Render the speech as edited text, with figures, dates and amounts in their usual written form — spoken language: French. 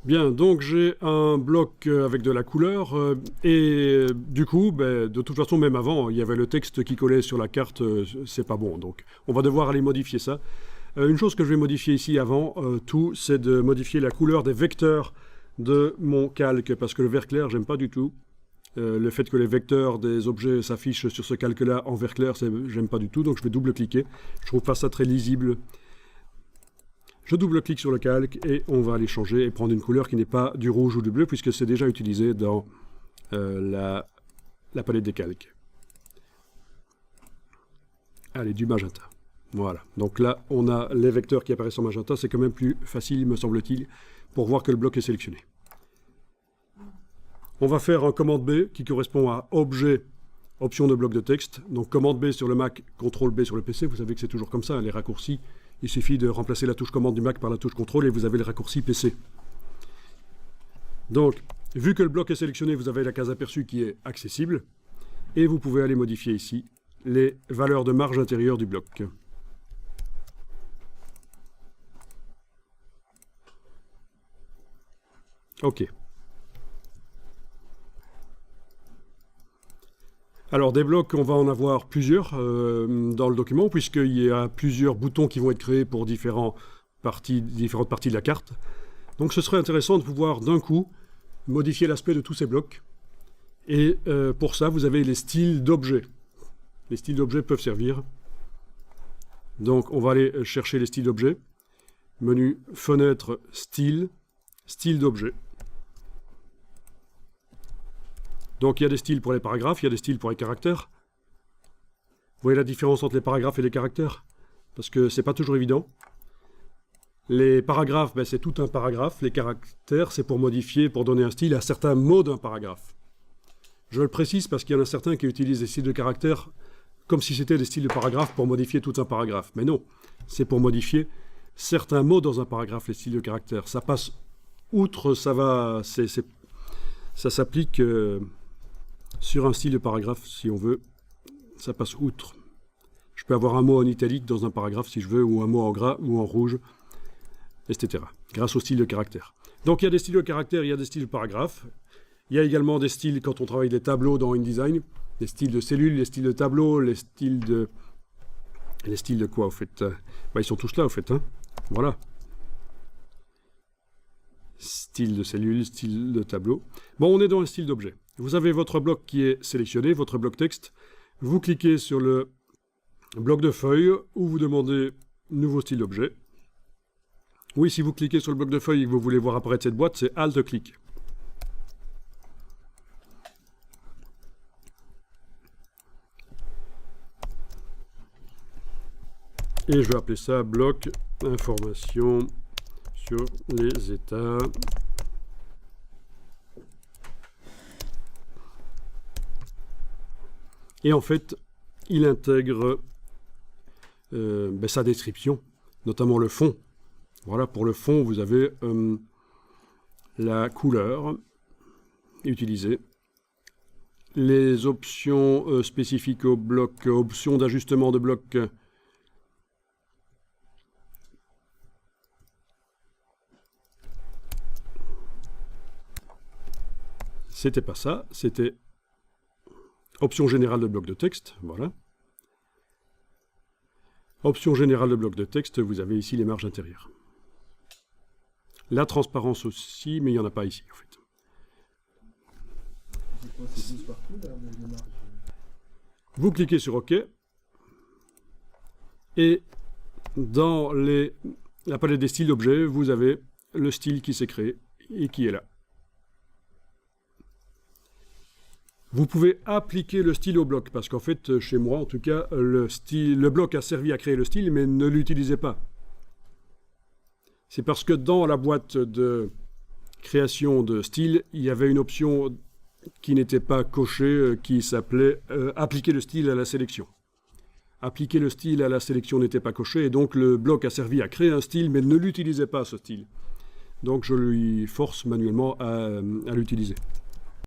Bien, donc j'ai un bloc avec de la couleur et du coup, de toute façon, même avant, il y avait le texte qui collait sur la carte, c'est pas bon. Donc on va devoir aller modifier ça. Une chose que je vais modifier ici avant tout, c'est de modifier la couleur des vecteurs de mon calque, parce que le vert clair, j'aime pas du tout. Le fait que les vecteurs des objets s'affichent sur ce calque-là en vert clair, j'aime pas du tout, donc je vais double-cliquer. Je trouve pas ça très lisible. Je double-clique sur le calque et on va aller changer et prendre une couleur qui n'est pas du rouge ou du bleu, puisque c'est déjà utilisé dans la palette des calques. Allez, du magenta. Voilà, donc là, on a les vecteurs qui apparaissent en magenta. C'est quand même plus facile, me semble-t-il, pour voir que le bloc est sélectionné. On va faire un commande B qui correspond à objet, option de bloc de texte. Donc commande B sur le Mac, CTRL B sur le PC. Vous savez que c'est toujours comme ça, les raccourcis. Il suffit de remplacer la touche commande du Mac par la touche CTRL et vous avez le raccourci PC. Donc, vu que le bloc est sélectionné, vous avez la case aperçue qui est accessible. Et vous pouvez aller modifier ici les valeurs de marge intérieure du bloc. OK. Alors des blocs, on va en avoir plusieurs dans le document, puisqu'il y a plusieurs boutons qui vont être créés pour différentes parties de la carte. Donc ce serait intéressant de pouvoir d'un coup modifier l'aspect de tous ces blocs. Et pour ça, vous avez les styles d'objets. Les styles d'objets peuvent servir. Donc on va aller chercher les styles d'objets. Menu, fenêtre, style, style d'objet. Donc il y a des styles pour les paragraphes, il y a des styles pour les caractères. Vous voyez la différence entre les paragraphes et les caractères? Parce que c'est pas toujours évident. Les paragraphes, c'est tout un paragraphe. Les caractères, c'est pour modifier, pour donner un style à certains mots d'un paragraphe. Je le précise parce qu'il y en a certains qui utilisent des styles de caractères comme si c'était des styles de paragraphes pour modifier tout un paragraphe. Mais non, c'est pour modifier certains mots dans un paragraphe, les styles de caractères. Ça passe outre, ça s'applique sur un style de paragraphe, si on veut. Ça passe outre. Je peux avoir un mot en italique dans un paragraphe, si je veux, ou un mot en gras, ou en rouge, etc. Grâce au style de caractère. Donc il y a des styles de caractère, il y a des styles de paragraphe. Il y a également des styles, quand on travaille des tableaux dans InDesign, les styles de cellules, les styles de tableaux, les styles de... Les styles de quoi, au fait? Ils sont tous là, au fait. Hein, voilà. Style de cellule, style de tableau. Bon, on est dans un style d'objet. Vous avez votre bloc qui est sélectionné, votre bloc texte. Vous cliquez sur le bloc de feuille où vous demandez nouveau style d'objet. Oui, si vous cliquez sur le bloc de feuille et que vous voulez voir apparaître cette boîte, c'est Alt-clic. Et je vais appeler ça bloc information sur les états. Et en fait, il intègre sa description, notamment le fond. Voilà, pour le fond, vous avez la couleur utilisée, les options spécifiques au bloc, options d'ajustement de bloc. C'était pas ça, c'était option générale de bloc de texte, voilà. Option générale de bloc de texte, vous avez ici les marges intérieures. La transparence aussi, mais il n'y en a pas ici, en fait. Vous cliquez sur OK, et dans la palette des styles d'objets, vous avez le style qui s'est créé et qui est là. Vous pouvez appliquer le style au bloc, parce qu'en fait, chez moi, en tout cas, le bloc a servi à créer le style, mais ne l'utilisez pas. C'est parce que dans la boîte de création de style, il y avait une option qui n'était pas cochée, qui s'appelait appliquer le style à la sélection. Appliquer le style à la sélection n'était pas coché, et donc le bloc a servi à créer un style, mais ne l'utilisait pas, ce style. Donc je lui force manuellement à l'utiliser.